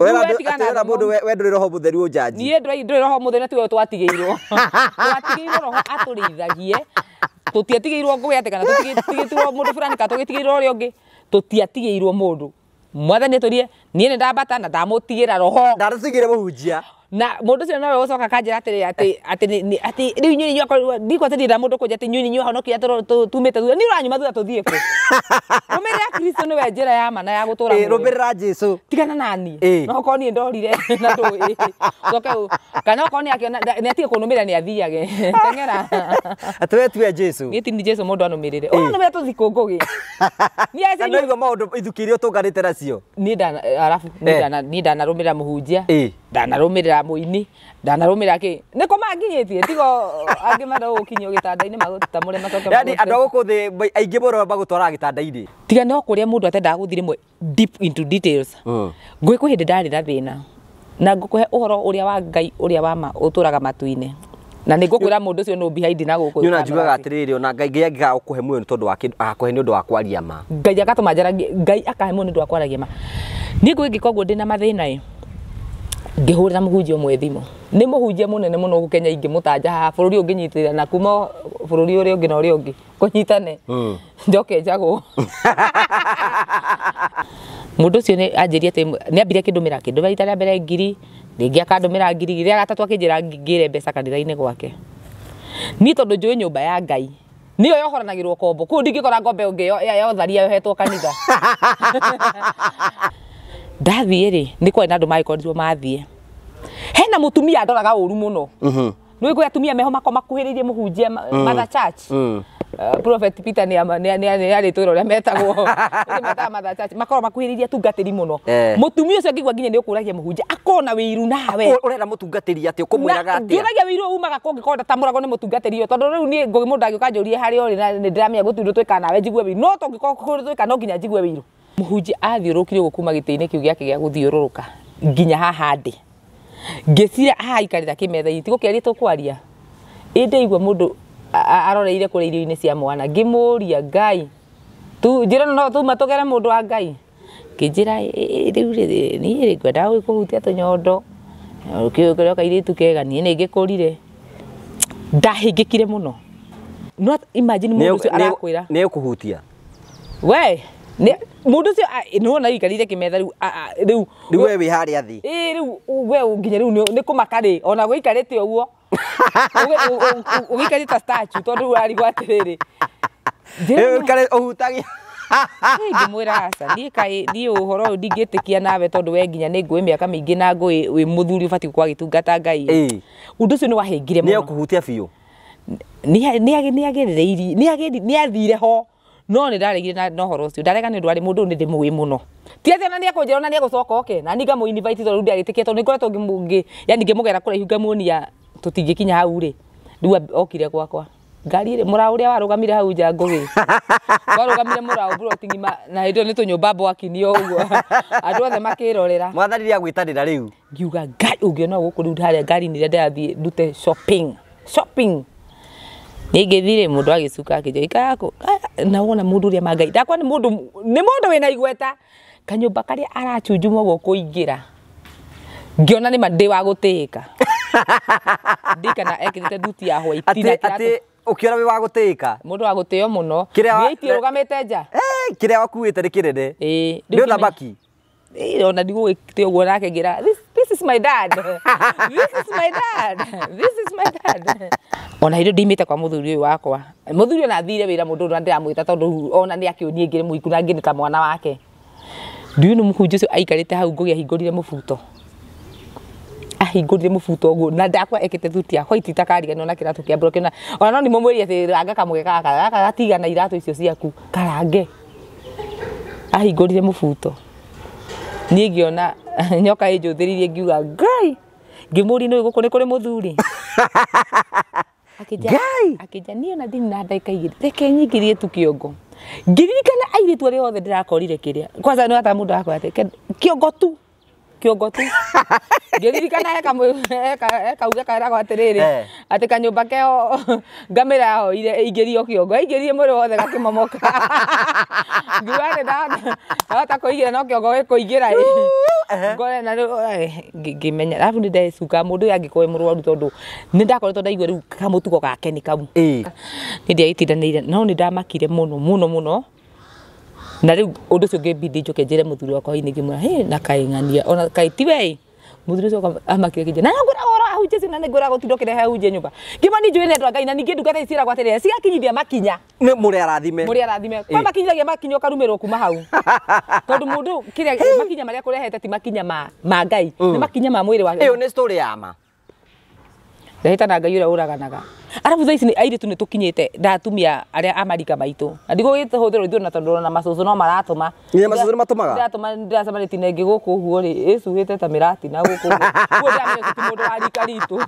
Wera mundu we nduri roho mutheru unjaji. Nie nduri roho mutheru na tiwe twatigeirwo. Twatigeirwo roho aturithagie. Tutiatigeirwo ngugi ati kana tutigeirwo mundu fulani ka tugitigeirwo uri ungi. Tutiatigeirwo mundu. Mwathani turie nie ni ndambata na ndamutigira roho. Ndarutigire muhunjia. Na mundu cio no ucoka kanjira ati riu nyunyi nyakwa ndiko tindira mundu kunja ati nyunyi nywa honokia tumite thutha ni uranyuma thutha tuthie ku rumirira Kristo ni we njira ya ma na ya gutura muoyo rumirira Jesu tigana nani no ko ni ndorire na ndu coke kana ko ni akiona ni atige kunumira ni athiage tengera atwe tuwe Jesu ni tindi Jesu mundu anumirire numira tuthiko ngugi ni ase no igo maundu ithukiri utunganite nacio ni ndana arafu ni ndana rumira muhunjia ndanarumira muini ndanarumira ki niko manginyitie tigo angi maro ukinyo gitanda-ini magutamure macoke yani andu guku thi aingi boro bagutwara gitanda-ini tiga no kuria mundu atendaga guthire mwe deep into details ngwiku hindi ndari na thina na ngukuhe uhoro uria wa Ngai uria wa ma uturaga matu-ini na ni ngukwira mundu ucio no behind na guku nyuna njugaga atiriri ona Ngai ngiaga ukuhe muoyo ni tondu wa kindu akakuhe ni undu wa kwaria ma Ngai agatuma njaragie Ngai akahe muoyo ni undu wa kwaragia ma ni ngwingika uguo ndina mathina ngihurira muhunjia umwe thimu ni muhunjia munene muno gu Kenya ingimutanja ha bururi unginyitirira na kuma bururi uri ungi na uri ungi kunyitane njoke njago mundu cio ni anjiria ati ni ambire kindumira kindu baita ria mbere ngiri ringi akandumira ngiri ria gatatu akinjira ngire mbeca kanitha-ini gwake ni tondu njui nyumba ya Ngai niyo yohoranagirwo kombo ku ndingikora ngombe ungi yotharia yohetwo kanitha ndathie ri ni kwa andu maikorirwo mathie hena mutumia ndoraga uru muno nui kwa atumia meho makoma kuhiririe muhunjia Mother Church Prophet Peter ni ari twiro ria metagwo meta Mother Church makoro makuhiririe tungatiri muno mutumia ucio ngigwa nginya ni ukuragia muhunjia akona wiru nawe urenda mutungatiri ati ukumwiraga ati ngiragia wiru umaga kongikonda tamurago ni mutungatiri yo tondu riu ni ngugi mundu agiukanjurie hari ori na ni ndiramenya gutundu twika nawe njigue wiru no tongikorwo twika no nginya njigue wiru muhunjia athiurukire gukuma giti-ini kiu giake gia guthiururuka nginya haha ndi ngicira haha ikarira kimetha-ini tigukiaria tukwaria indi igua mundu aroreire kuri irio-ini cia mwana ngimuria Ngai tu njira no tuma tugere mundu wa Ngai kinjira riu ni ngwenda kuhutia tunyondo ukioka iritu kega ni ngikurire ndahingikire muno not imagine mundu ucio arakwira ni ukuhutia we ne mundu ucio no na ikarire kimetha riu we wi hari athi riu we nginya riu ni kumakari ona guikarite uguo ugikarita statue tondu ari gwatiriri kare uhutagia ngimwira asa ni uhoro ndingitikia nawe tondu we nginya ni ngui miaka mingi na ngui wi muthuri ubati kwa gitungata Ngai undu ucio ni wahingire muno ni ukuhutia biu ni agireire ni athire ho no ni ndaregire na horo ucio ndarega ni ndwari mundu ni ndimwi muno ti ati na ni akunjira na ni agucoka oke na ni ngamu invite tondu ndiagitikia tondu ngoretwo ngimungi yani ngimugera kura ihu ngamuonia tutingikinya hau ri riu okire gwakwa ngari ri mura uria warugamire hau nja ngugi warugamire mura brotingi na hindo ni tunyumba bwakinio uguo andu othe makirorera mwathani ria gwitanira riu ngiuga Ngai ungiona guku riu haria ngari ni ndathie ndute shopping ningithire mundu agicuka akijo ikayako na wona mundu ria mangai ndakwa ni mundu wina igweta kanyumba karia arachunjumwa go kuingira ngiona ni mandi wa gutika ndikana ekirite nduti ya white ati ukiona wi wa gutika mundu wa gutio muno ngiiti rugamite nja kiria wakuite ni kinene ni uthamaki ona ndigwite uguo nake ngira this is my dad ona hindo ndimite kwa muthuri uyu wakwa muthuri ona athire wira mundu ndo ndiramwita tondu ona ni akionie ngire muiku na ngine ta mwana wake ndiu ni muhunjia ucio aikarite hau ngugi ahingurire mubuto ahingurire mubuto uguo na ndakwa ekite thuti ya white takariganwo na kiratu kia broken ona no ni mumwiri ati ranga kamuge kaka gatigana iratu icio ciaku karange ahingurire mubuto ni ngiona nyoka injuthiririe ngiuga Ngai ngimuri ni guku ni kuri muthuri akija ni ona thini na ndaika igiri reke nyigirie tu kiongo ngiririkana airitu aria othe ndirakorire kiria kwanza ni ata mundu akwa ati kiongo tu kiongo tu ngiririkana ekauga kaeragwo atiriri ati kanyumba keo ngamira hoire ingirio kiongo ingirie mwiri wothe gakimomoka ngiuga ndahota kuigira no kiongo gikuingira ngore na ngimenya alafu ndecunga mundu angikoe murwaru tondu nindakoretwo ndaigua riu kamutugo gake ni kau nindiaitindanire no nindamakire muno na riu undu ucio ngibidi njoke njire muthuri wakwa ini ngimwira na kaing'ania ona kai tiwe muthuri ucio amakire kinje na ngura ora ahuje cina na ngura gutindo kirehe ahuje nyumba ngimani njui nendwa ngai na ningi ndungata icira gwatirire cigakinyithia makinya ni muri arathime kwa makinyithagia makinya ukarumirwo kuma hau tondu mundu kiria makinya maria kurehete ti makinya ma ngai ni makinya ma mwiri wake iyo ni story ya ma ndahita na ngai uria uraganaga arabu thaisi ni airitu ni tukinyite ndatumia aria amarika maitu ndigugite huthiro ithu na tondu na macucu no maratuma ni macucu matumaga ndatuma ndacamaniti na ingi guku guo ri icugite ta mirati na guku guo ndamenya ti mundu wa rika ritu